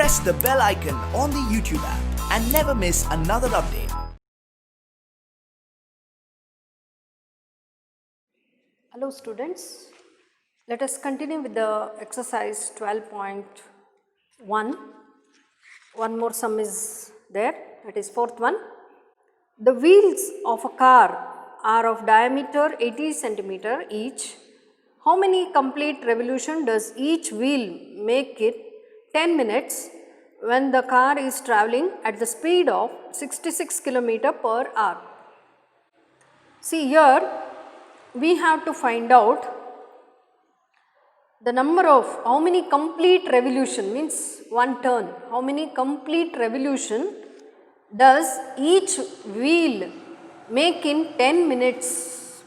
press the bell icon on the YouTube app and never miss another update. Hello students, let us continue with the exercise 12.1. One more sum is there, that is fourth one. The wheels of a car are of diameter 80 centimeter each. How many complete revolution does each wheel make it 10 minutes when the car is travelling at the speed of 66 km per hour? See here, we have to find out the number of how many complete revolution, means one turn, how many complete revolution does each wheel make in 10 minutes,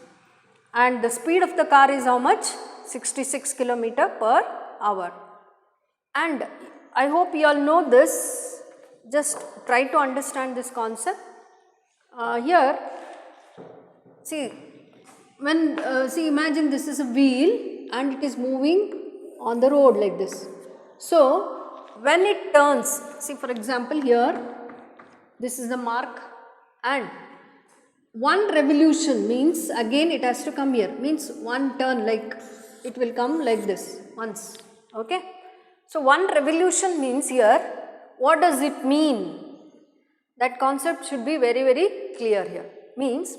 and the speed of the car is how much? 66 km per hour. And I hope you all know this, just try to understand this concept. Here, see, when imagine this is a wheel and it is moving on the road like this. So when it turns, see for example here, this is the mark, and one revolution means again it has to come here, means one turn, like it will come like this once, okay. So one revolution means here, what does it mean? That concept should be very clear here. Means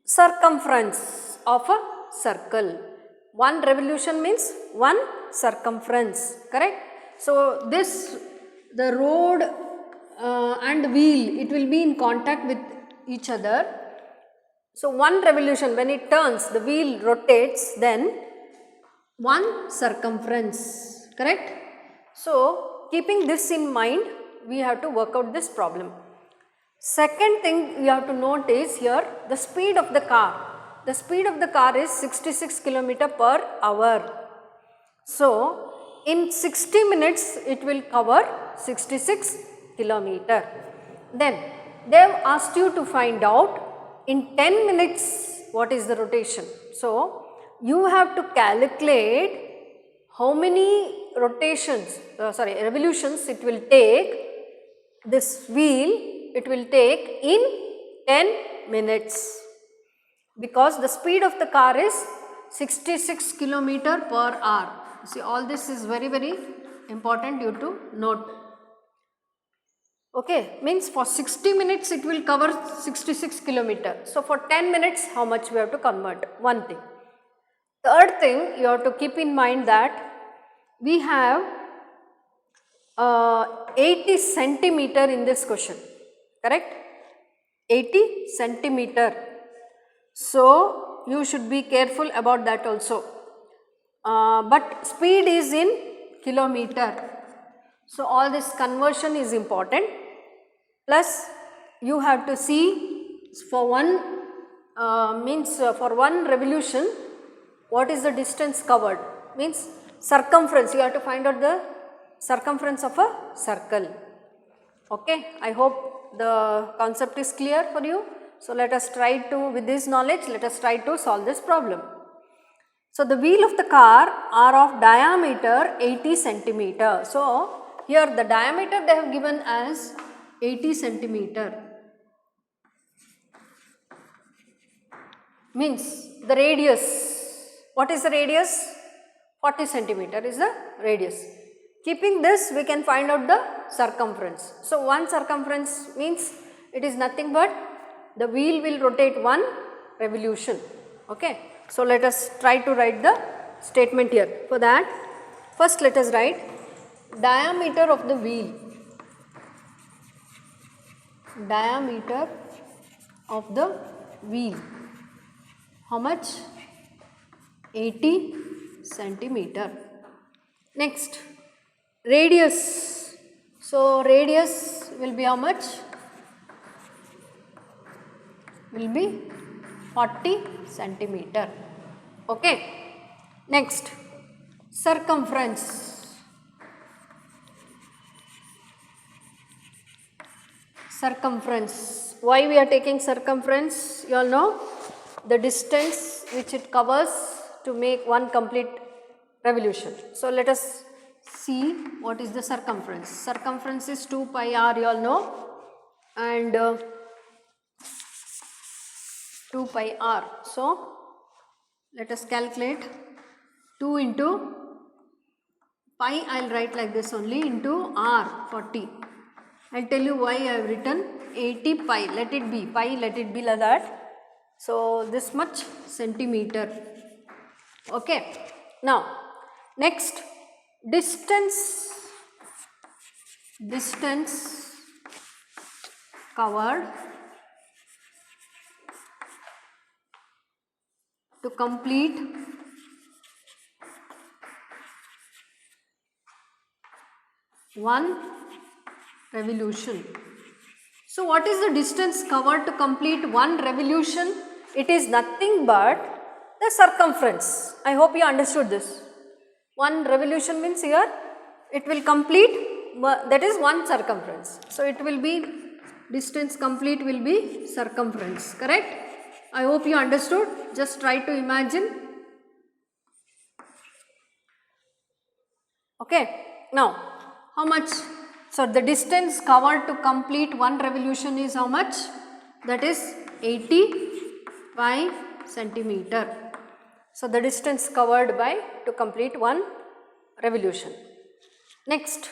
circumference of a circle. One revolution means one circumference, correct? So this, the road and wheel, it will be in contact with each other. So one revolution, when it turns, the wheel rotates, then one circumference, correct? So keeping this in mind, we have to work out this problem. Second thing we have to note is here the speed of the car. The speed of the car is 66 km per hour. So in 60 minutes it will cover 66 km. Then they have asked you to find out in 10 minutes what is the rotation. So you have to calculate how many revolutions it will take, this wheel it will take in 10 minutes, because the speed of the car is 66 km per hour. See, all this is very important you to note. Okay, means for 60 minutes it will cover 66 km. So for 10 minutes how much we have to convert? One thing. Third thing, you have to keep in mind that we have 80 centimeter in this question, correct? 80 centimeter. So you should be careful about that also. But speed is in kilometer. So all this conversion is important. Plus you have to see for one for one revolution what is the distance covered, means circumference, you have to find out the circumference of a circle. Okay, I hope the concept is clear for you. So let us try to, with this knowledge, let us try to solve this problem. So the wheel of the car are of diameter 80 centimeter. So here the diameter they have given as 80 centimeter. Means the radius, what is the radius? 40 centimeter is the radius. Keeping this, we can find out the circumference. So one circumference means it is nothing but the wheel will rotate one revolution. Okay. So let us try to write the statement here. For that, first let us write diameter of the wheel. Diameter of the wheel. How much? 80 centimeter. Next, radius. So radius will be how much? Will be 40 centimeter. Okay. Next, circumference. Circumference. Why we are taking circumference? You all know the distance which it covers to make one complete revolution. So let us see what is the circumference. Circumference is 2 pi r, you all know, and 2 pi r. So let us calculate 2 into pi, I will write like this only, into r 40. I will tell you why I have written 80 pi, let it be pi, let it be like that. So this much centimeter. Okay. Now next, distance covered to complete one revolution. So what is the distance covered to complete one revolution? It is nothing but the circumference. I hope you understood this. One revolution means here it will complete, that is one circumference. So it will be, distance complete will be circumference, correct? I hope you understood. Just try to imagine. Okay. Now how much? So the distance covered to complete one revolution is how much? That is 85 centimeter. So the distance covered by to complete one revolution. Next.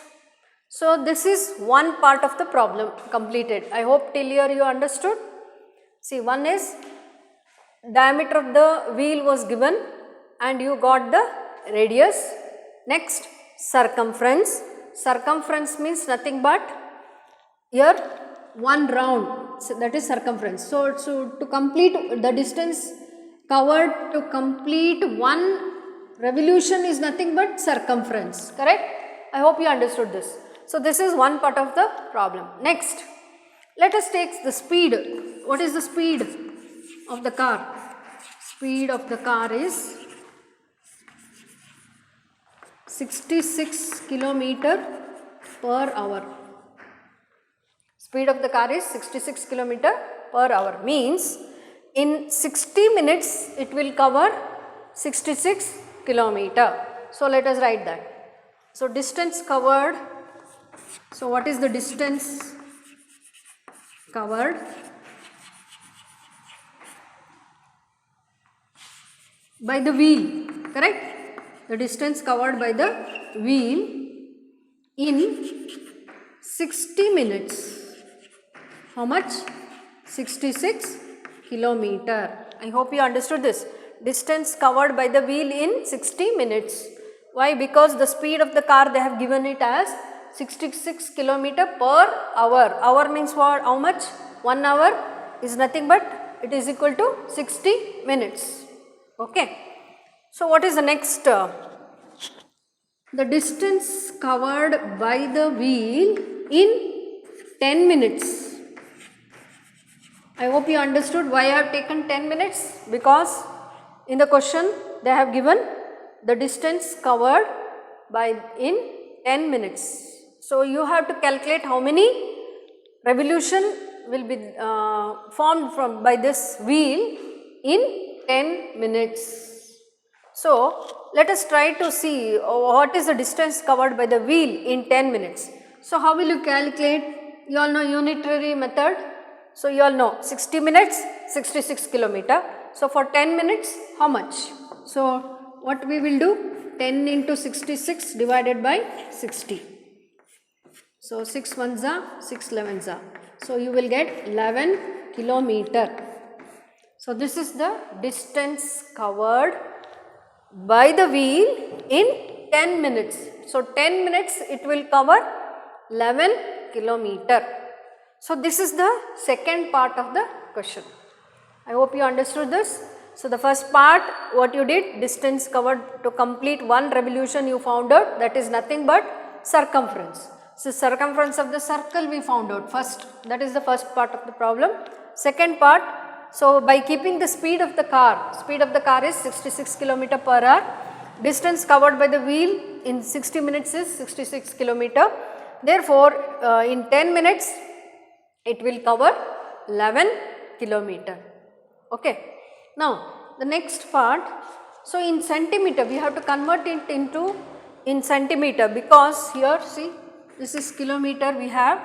So this is one part of the problem completed. I hope till here you understood. See, one is diameter of the wheel was given and you got the radius. Next, circumference. Circumference means nothing but here one round, so that is circumference. So to complete the distance covered to complete one revolution is nothing but circumference, correct? I hope you understood this. So this is one part of the problem. Next, let us take the speed. What is the speed of the car? Speed of the car is 66 kilometer per hour. Speed of the car is 66 kilometer per hour, means in 60 minutes it will cover 66 kilometer. So let us write that. So distance covered. So what is the distance covered by the wheel, correct? The distance covered by the wheel in 60 minutes. How much? 66 kilometer. I hope you understood this. Distance covered by the wheel in 60 minutes. Why? Because the speed of the car they have given it as 66 kilometer per hour. Hour means what? How much? 1 hour is nothing but it is equal to 60 minutes. Okay. So what is the next? The distance covered by the wheel in 10 minutes. I hope you understood why I have taken 10 minutes, because in the question they have given the distance covered by in 10 minutes. So you have to calculate how many revolution will be formed from by this wheel in 10 minutes. So let us try to see what is the distance covered by the wheel in 10 minutes. So how will you calculate? You all know unitary method. So you all know 60 minutes 66 kilometer. So for 10 minutes how much? So what we will do? 10 into 66 divided by 60. So 6 ones are 6 11s are. So you will get 11 kilometer. So this is the distance covered by the wheel in 10 minutes. So 10 minutes it will cover 11 kilometer. So this is the second part of the question. I hope you understood this. So the first part, what you did, distance covered to complete one revolution you found out, that is nothing but circumference. So circumference of the circle we found out first, that is the first part of the problem. Second part, so by keeping the speed of the car is 66 kilometer per hour, distance covered by the wheel in 60 minutes is 66 kilometer. Therefore, in 10 minutes it will cover 11 kilometer. Okay. Now the next part, so in centimeter we have to convert it into in centimeter, because here see this is kilometer we have.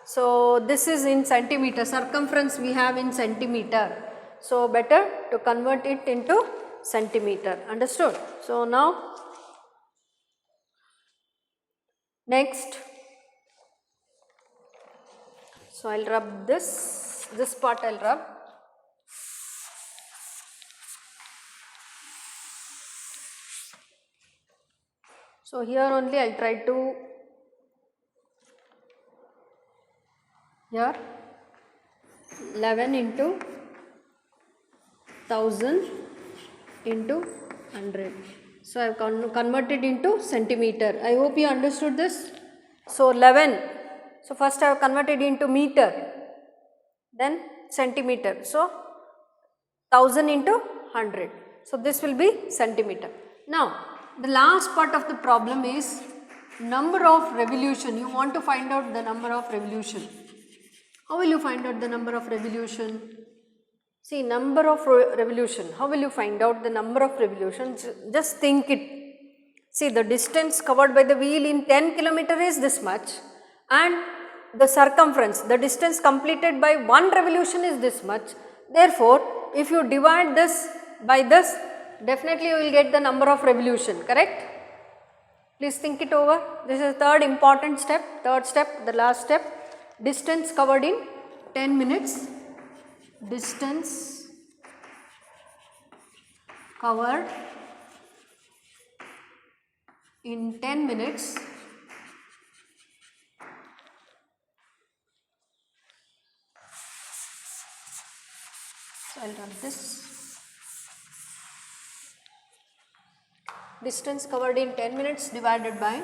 So, this is in centimeter, circumference we have in centimeter. So, better to convert it into centimeter, understood. So, now next, so I will rub this part I will rub. So, here only I will try to, here 11 into 1000 into 100. So, I have converted into centimeter. I hope you understood this. So, 11. So, first I have converted into meter, then centimeter. So, 1000 into 100. So, this will be centimeter. Now, the last part of the problem is number of revolution. You want to find out the number of revolution. How will you find out the number of revolution? See, number of revolution. How will you find out the number of revolutions? Just think it. See, the distance covered by the wheel in 10 km is this much, and the circumference, the distance completed by one revolution is this much. Therefore, if you divide this by this, definitely you will get the number of revolution, correct? Please think it over. This is third important step, third step, the last step. Distance covered in 10 minutes. Distance covered in 10 minutes so I will run this. Distance covered in 10 minutes divided by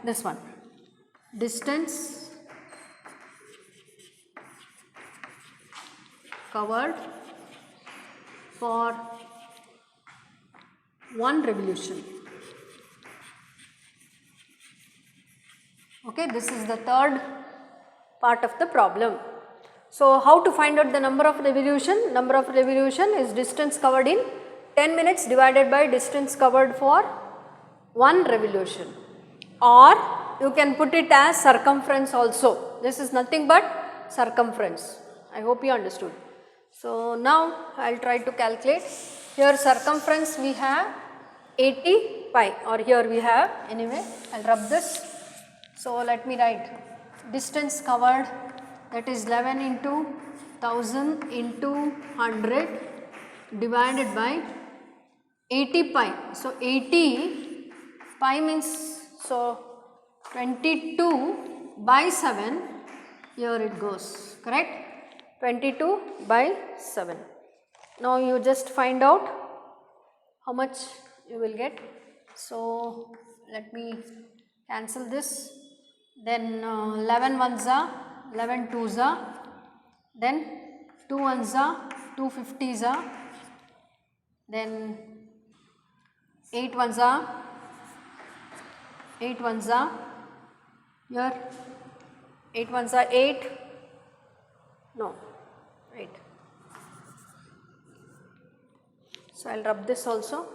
this one. Distance covered for one revolution. Okay, this is the third part of the problem. So, how to find out the number of revolution? Number of revolution is distance covered in 10 minutes divided by distance covered for one revolution, or you can put it as circumference also. This is nothing but circumference. I hope you understood. So, now I will try to calculate. Here circumference we have 80 pi, or here we have, anyway I will rub this. So, let me write distance covered, that is 11 into 1000 into 100 divided by 80 pi. So, 80 pi means, so 22 by 7, here it goes, correct? 22 by 7. Now, you just find out how much you will get. So, let me cancel this. Then 11 ones are, 11 twos are, then 2 ones are, 2 50s are, then 8 ones are, 8 ones are, here 8 ones are 8, no, 8. So, I will rub this also.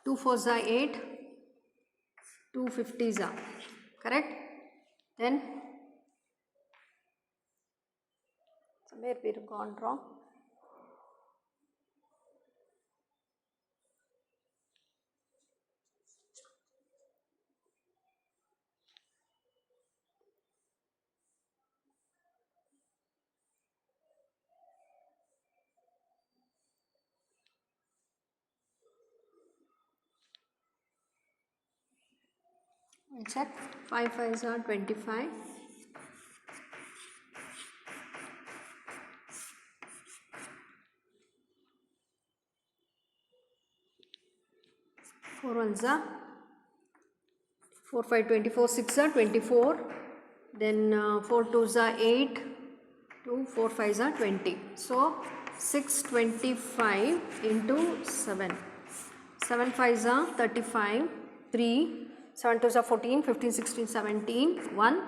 Two 4s are 8, 2 50s are, correct? Then somewhere we have gone wrong. We'll check. 5 5s are 25. 4 ones are 4 5 24, 6 are 24, then 4 twos are 8, 2, 4, 5 are 20. So 625 into 7. 7 5s are 35, 3, 7 2s are 14, 15, 16, 17, 1,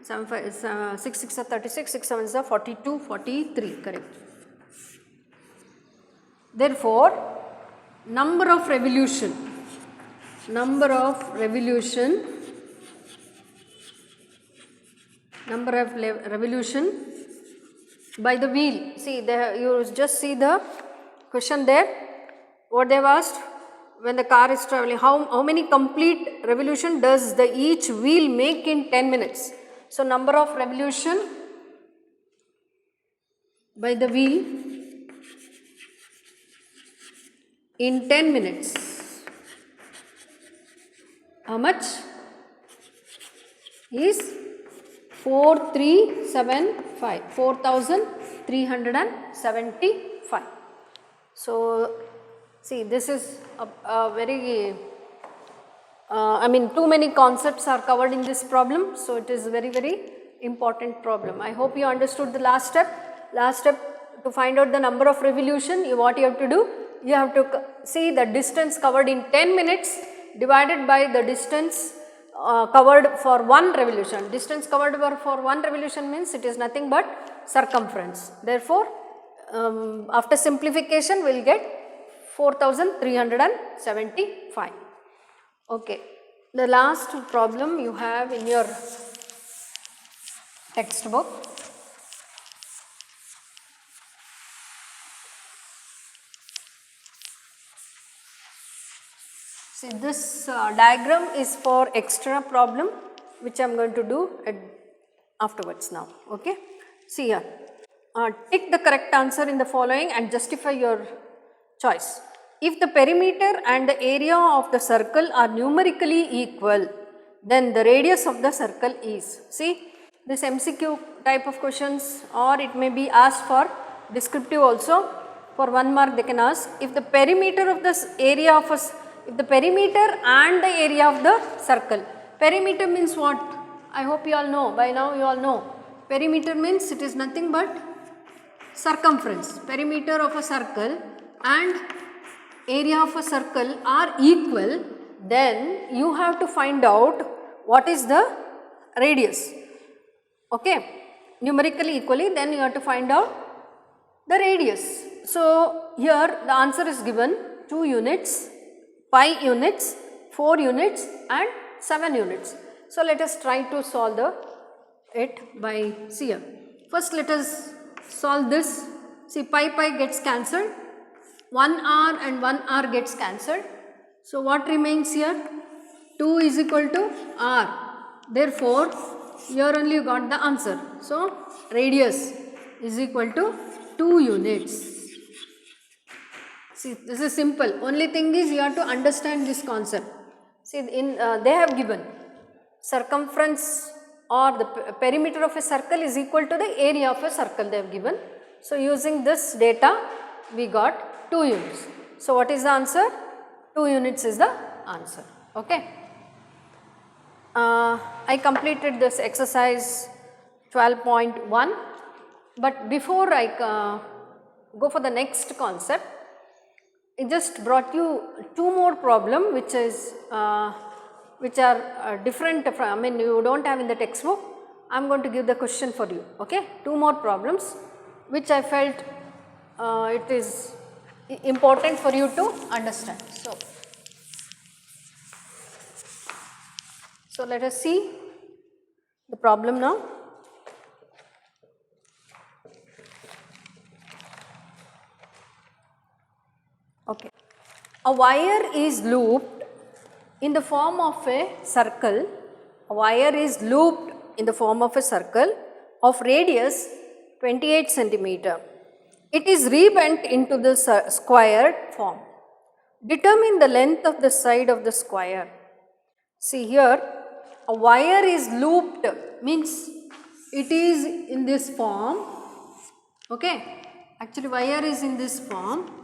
7 5 is 6 6 are 36, 6 7s are 42, 43, correct. Therefore, number of revolution by the wheel. See, you just see the question there, what they have asked. When the car is traveling, how many complete revolution does the each wheel make in 10 minutes? So, number of revolution by the wheel in 10 minutes. How much? Is 4,375. So, see, this is a very, too many concepts are covered in this problem. So, it is very, very important problem. I hope you understood the last step. Last step, to find out the number of revolution, what you have to do? You have to see the distance covered in 10 minutes divided by the distance covered for one revolution. Distance covered for one revolution means it is nothing but circumference. Therefore, after simplification we will get 4,375. Okay. The last problem you have in your textbook. See, this diagram is for extra problem which I am going to do afterwards now. Okay. See here, tick the correct answer in the following and justify your choice. If the perimeter and the area of the circle are numerically equal, then the radius of the circle is. See, this MCQ type of questions, or it may be asked for descriptive also. For 1 mark they can ask, if the perimeter of this area of if the perimeter and the area of the circle. Perimeter means what? I hope you all know, by now you all know. Perimeter means it is nothing but circumference. Perimeter of a circle and area of a circle are equal, then you have to find out what is the radius. Okay, numerically equally, then you have to find out the radius. So, here the answer is given 2 units, 5 units, 4 units and 7 units. So, let us try to solve it by, see here. First let us solve this. See, pi gets cancelled, 1 r and 1 r gets cancelled. So, what remains here? 2 is equal to r. Therefore, here only you got the answer. So, radius is equal to 2 units. See, this is simple. Only thing is you have to understand this concept. See, they have given circumference or the perimeter of a circle is equal to the area of a circle they have given. So, using this data we got 2 units. So, what is the answer? 2 units is the answer. Okay. I completed this exercise 12.1, but before I go for the next concept, I just brought you 2 more problem which are different from, you do not have in the textbook. I am going to give the question for you. Okay, 2 more problems which I felt it is important for you to understand. So let us see the problem now. Okay. A wire is looped in the form of a circle. A wire is looped in the form of a circle of radius 28 centimeter. It is rebent into the squared form. Determine the length of the side of the square. See here, a wire is looped means it is in this form. Okay. Actually, wire is in this form.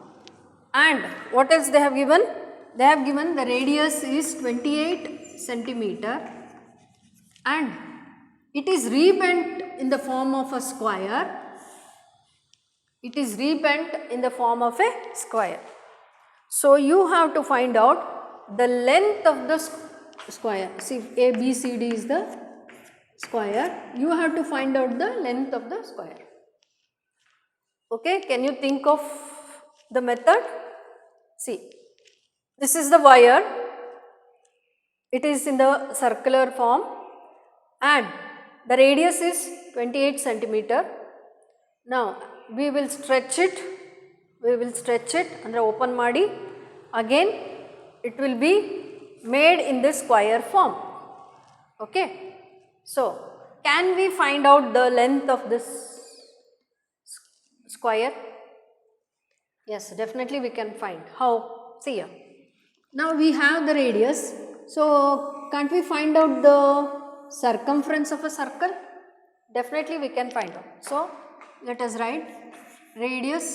And what else they have given? They have given the radius is 28 centimeter and it is rebent in the form of a square it is rebent in the form of a square. So you have to find out the length of the square. See, ABCD is the square. You have to find out the length of the square. Okay, can you think of the method? See, this is the wire. It is in the circular form and the radius is 28 centimeter. Now we will stretch it and open madi. Again it will be made in the square form. Okay. So can we find out the length of this square? Yes, definitely we can find. How? See here. Now we have the radius. So can't we find out the circumference of a circle? Definitely we can find out. So let us write radius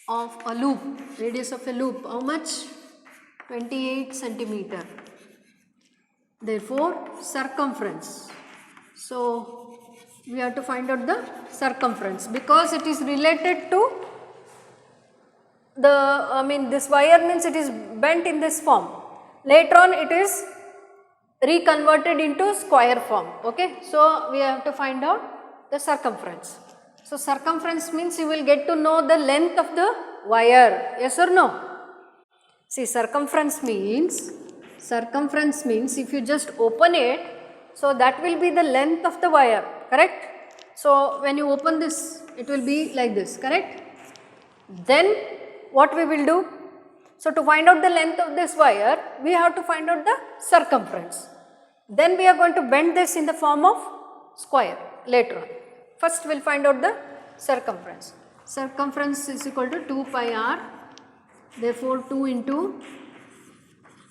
of a loop. Radius of a loop, how much? 28 centimeter. Therefore circumference. So we have to find out the circumference because it is related to the, this wire means it is bent in this form. Later on it is reconverted into square form. Okay. So we have to find out the circumference. So circumference means you will get to know the length of the wire. Yes or no? See, circumference means if you just open it, so that will be the length of the wire, correct? So when you open this, it will be like this, correct? Then what we will do? So to find out the length of this wire, we have to find out the circumference. Then we are going to bend this in the form of square later on. First we will find out the circumference. Circumference is equal to 2 pi r. Therefore 2 into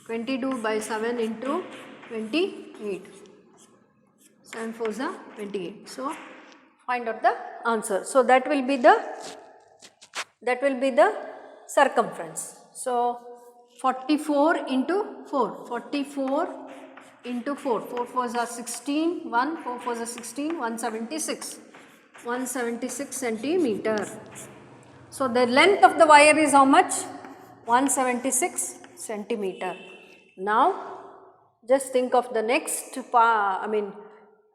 22 by 7 into 28. 7 4s are 28. So find out the answer. So that will be the circumference. So 44 into 4. 44 into 4. 4 4s are 16. 1 4 4s are 16. 176. 176 centimeter. So the length of the wire is how much? 176 centimeter. Now just think of the next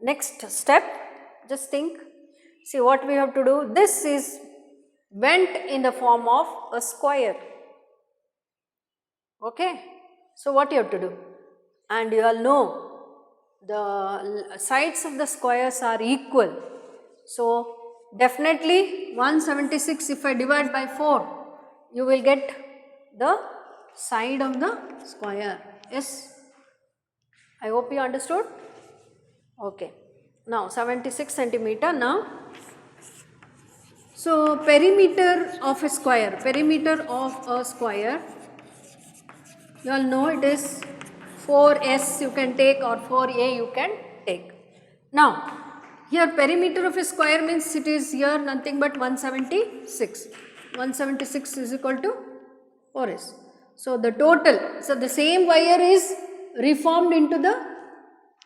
next step. Just think. See what we have to do. This is bent in the form of a square. Okay. So what you have to do? And you all know the sides of the squares are equal. So definitely 176 if I divide by 4, you will get the side of the square. Yes. I hope you understood. Okay. Now 76 centimeter now. So perimeter of a square, you all know it is 4s you can take or 4a you can take. Now here perimeter of a square means it is here nothing but 176. 176 is equal to 4s. So the total, so the same wire is reformed into the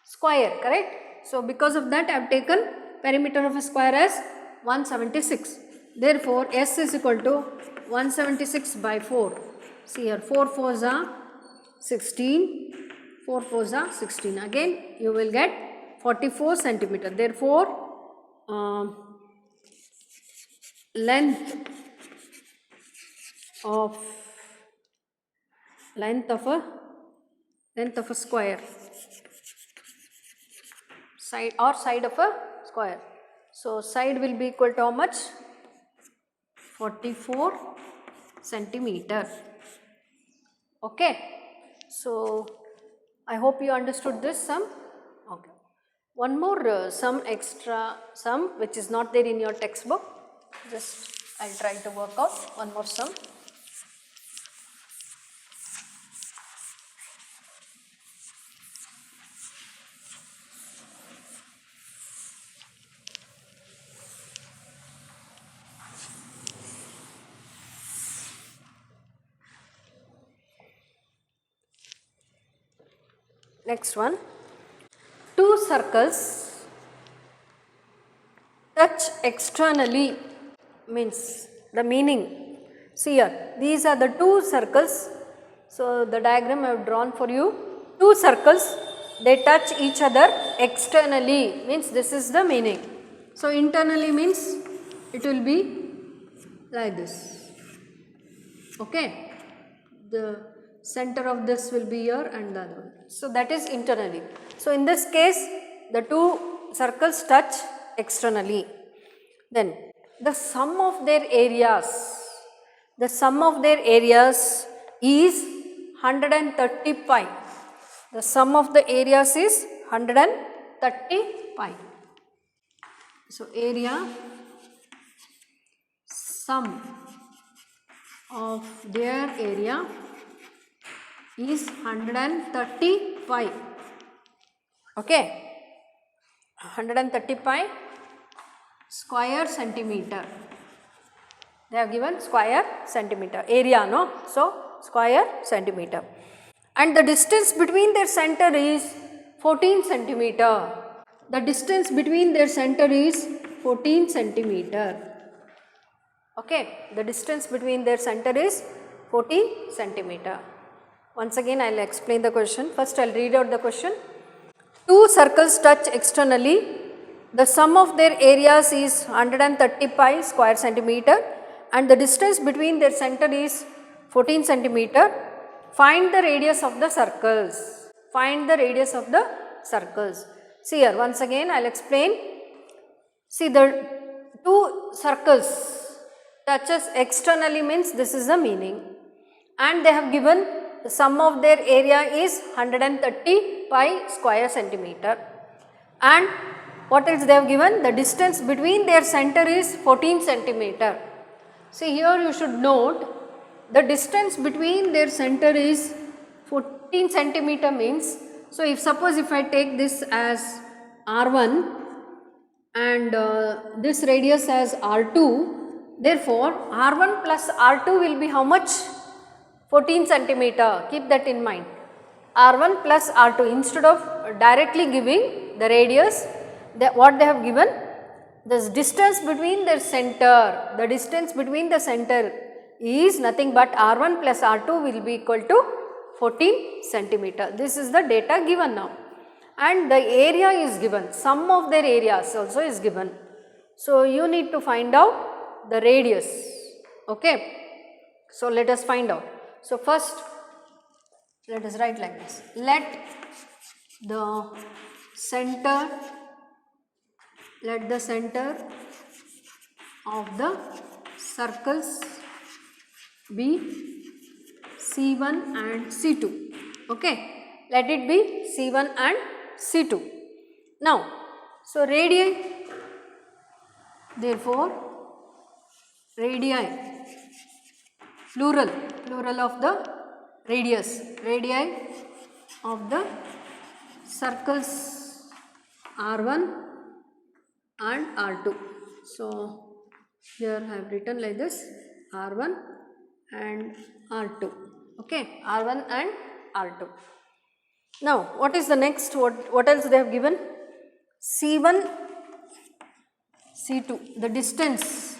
square, correct? So because of that I have taken perimeter of a square as 176. Therefore s is equal to 176 by 4. See here 4 4s are 16. 4 4s are 16. Again you will get 44 centimeter. Therefore length of a square, side of a square. So side will be equal to how much? 44 centimeter. Okay. So I hope you understood this sum. Okay. One more extra sum which is not there in your textbook. Just I will try to work out one more sum. Next one, two circles. The externally means the meaning. See here, these are the two circles. So, the diagram I have drawn for you, two circles, they touch each other externally means this is the meaning. So, internally means it will be like this, okay. The center of this will be here and the other one. So, that is internally. So, in this case the two circles touch externally. Then the sum of their areas, the sum of their areas is 130 pi. The sum of the areas is 130 pi. So, area sum of their area is 130 pi, okay, 130 pi square centimeter. They have given square centimeter area, no, so square centimeter, and the distance between their center is 14 centimeter. The distance between their center is 14 centimeter, okay. The distance between their center is 14 centimeter. Once again I will explain the question. First I will read out the question. Two circles touch externally. The sum of their areas is 130 pi square centimeter and the distance between their center is 14 centimeter. Find the radius of the circles. Find the radius of the circles. See here, once again I will explain. See, the two circles touches externally means this is the meaning, and they have given the sum of their area is 130 pi square centimeter, and what else they have given? The distance between their center is 14 centimeter. See, here you should note the distance between their center is 14 centimeter means, so if suppose if I take this as R1 and this radius as R2, therefore R1 plus R2 will be how much? 14 centimeter, keep that in mind. R1 plus R2, instead of directly giving the radius, what they have given? This distance between their center, the distance between the center is nothing but R1 plus R2 will be equal to 14 centimeter. This is the data given now, and the area is given, sum of their areas also is given. So, you need to find out the radius, okay. So, let us find out. So, first let us write like this. Let the center of the circles be C1 and C2, okay. Let it be C1 and C2. Now, so radii, therefore radii, plural of the radius, radii of the circles R1 and R2. So, here I have written like this, R1 and R2, okay, R1 and R2. Now, what is the next? What else they have given? C1, C2, the distance,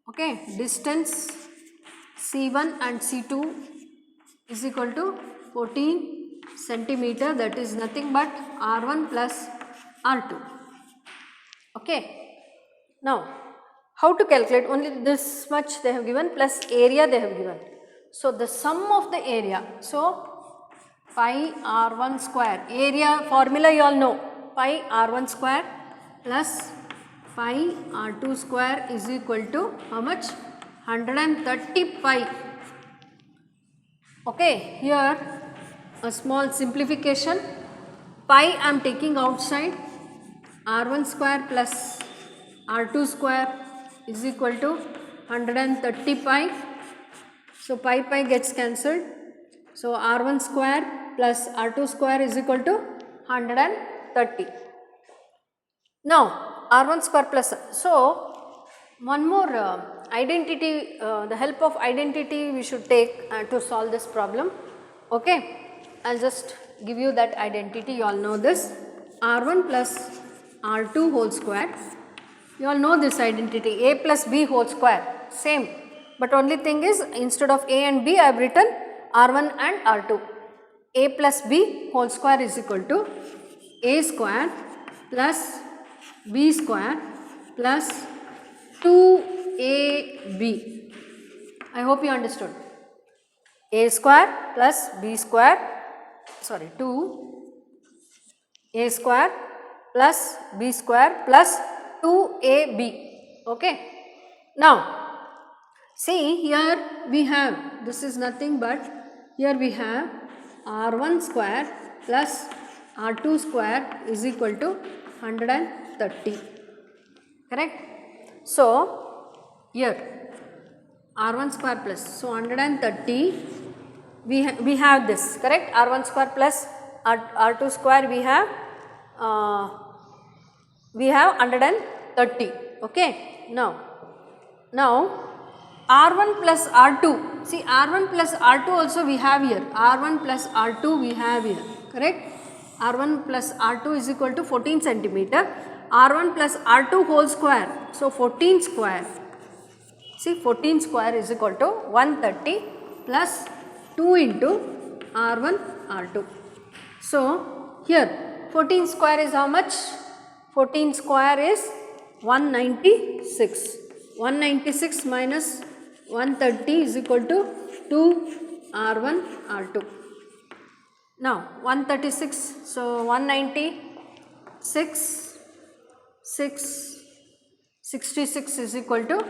okay, distance C1 and C2 is equal to 14 centimeter, that is nothing but R1 plus R2, okay. Now, how to calculate? Only this much they have given plus area they have given. So, the sum of the area, so pi R1 square, area formula you all know, pi R1 square plus pi R2 square is equal to how much? 130 pi, okay. Here a small simplification, pi I am taking outside, R1 square plus R2 square is equal to 130 pi. So, pi gets cancelled. So, R1 square plus R2 square is equal to 130. Now, R1 square plus, so one more identity, the help of identity we should take to solve this problem, okay. I will just give you that identity, you all know this, R1 plus R2 whole square You all know this identity, a plus b whole square, same. But only thing is, instead of a and b, I have written r1 and r2. A plus b whole square is equal to a square plus b square plus 2ab. I hope you understood. A square plus b square, sorry, 2a square plus b square plus 2ab. Okay. Now, see here we have, this is nothing but, here we have r1 square plus r2 square is equal to 130. Correct? So, here r1 square plus, so 130, we have this, correct? r1 square plus r2 square we have 130. Okay. Now r1 plus r2, see r1 plus r2 also we have here, r1 plus r2 we have here, correct? r1 plus r2 is equal to 14 centimeter, r1 plus r2 whole square, so 14 square, see 14 square is equal to 130 plus 2 into r1 r2. So here 14 square is how much? 14 square is 196. 196 minus 130 is equal to 2 r1 r2. Now 136, so 196, 66 is equal to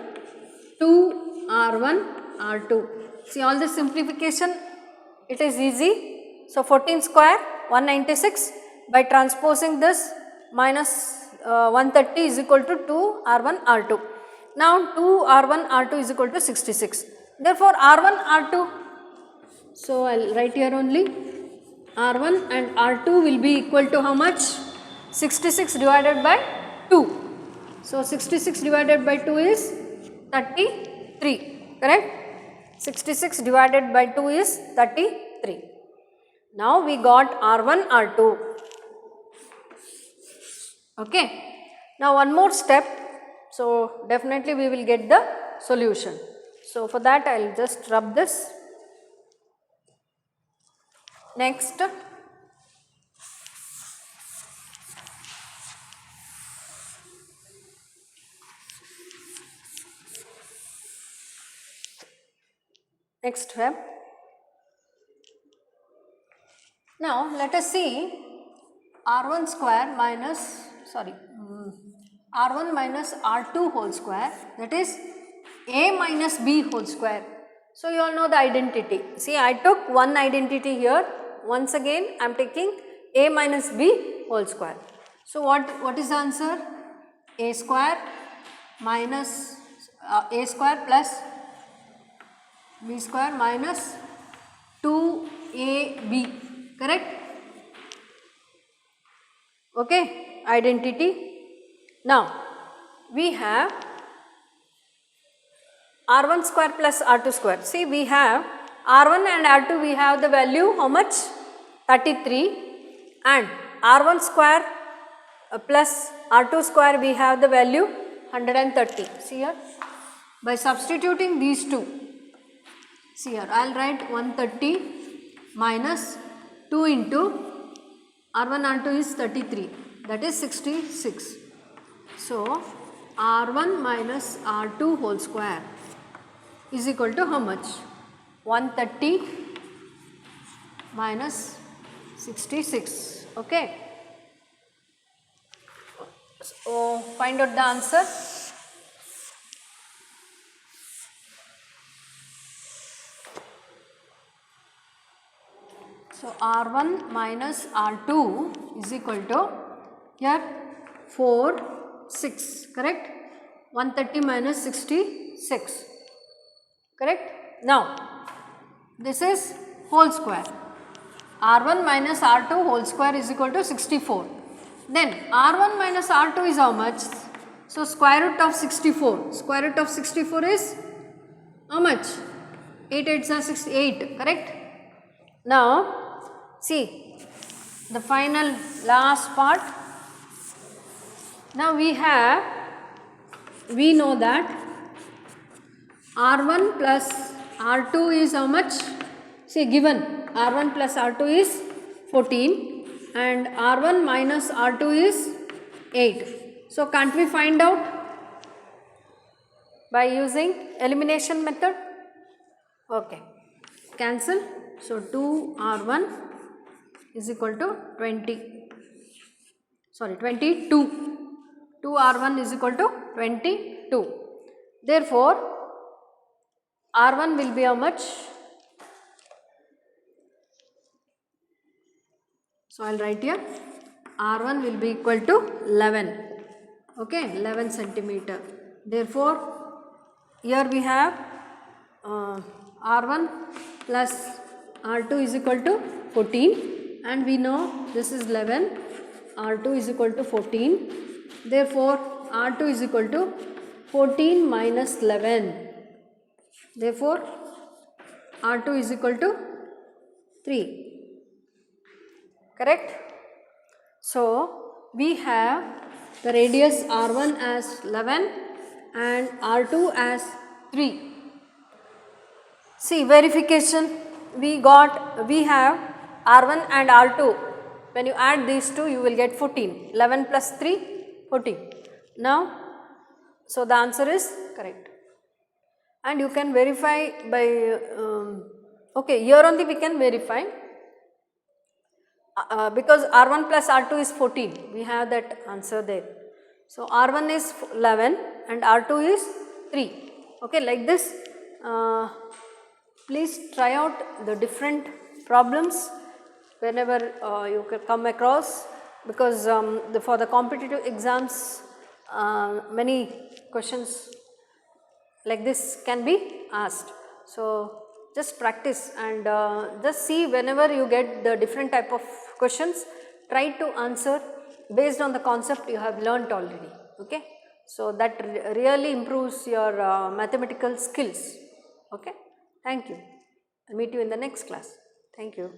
2 r1 r2. See all this simplification, it is easy. So 14 square 196, by transposing this minus 130 is equal to 2 r1 r2. Now 2 r1 r2 is equal to 66. Therefore r1 r2, so I will write here only, r1 and r2 will be equal to how much? 66 divided by 2. So 66 divided by 2 is 33, correct? 66 divided by 2 is 33. Now we got r1 r2. Okay. Now one more step. So definitely we will get the solution. So for that I will just rub this. Next, next step. Now let us see r1 square minus, r1 minus r2 whole square, that is a minus b whole square. So you all know the identity. See, I took one identity here. Once again I am taking a minus b whole square. So what is the answer? A square minus a square plus b square minus 2ab, correct? Okay, identity. Now we have r1 square plus r2 square. See, we have r1 and r2, we have the value how much? 33, and r1 square plus r2 square we have the value 130. See here, by substituting these two, see here, I will write 130 minus 2 into r1 r2 is 33, that is 66. So r1 minus r2 whole square is equal to how much? 130 minus 66. Okay. So find out the answer. So r1 minus r2 is equal to, here 4, 6, correct? 130 minus 66, correct? Now this is whole square. r1 minus r2 whole square is equal to 64. Then r1 minus r2 is how much? So square root of 64. Square root of 64 is how much? 8 8s are 68, correct? Now see the final last part. Now we have we know that R1 plus R2 is how much? See, given R1 plus R2 is 14 and R1 minus R2 is 8. So, can't we find out by using elimination method? Okay, cancel. So, 2R1 is equal to 22. 2R1 is equal to 22. Therefore, R1 will be how much? So, I will write here R1 will be equal to 11, okay, 11 centimeter. Therefore, here we have R1 plus R2 is equal to 14 and we know this is 11, R2 is equal to 14. Therefore, R2 is equal to 14 minus 11. Therefore, R2 is equal to 3. Correct? So, we have the radius R1 as 11 and R2 as 3. See, verification, we have R1 and R2. When you add these two, you will get 14. 11 plus 3, 14. Now, so the answer is correct. And you can verify by, okay, here only we can verify. Because R1 plus R2 is 14, we have that answer there. So, R1 is 11 and R2 is 3. Okay, like this, please try out the different problems whenever you can come across, because for the competitive exams, many questions like this can be asked. So, just practice and just see whenever you get the different type of questions, try to answer based on the concept you have learnt already, okay. So, that really improves your mathematical skills, okay. Thank you. I will meet you in the next class. Thank you.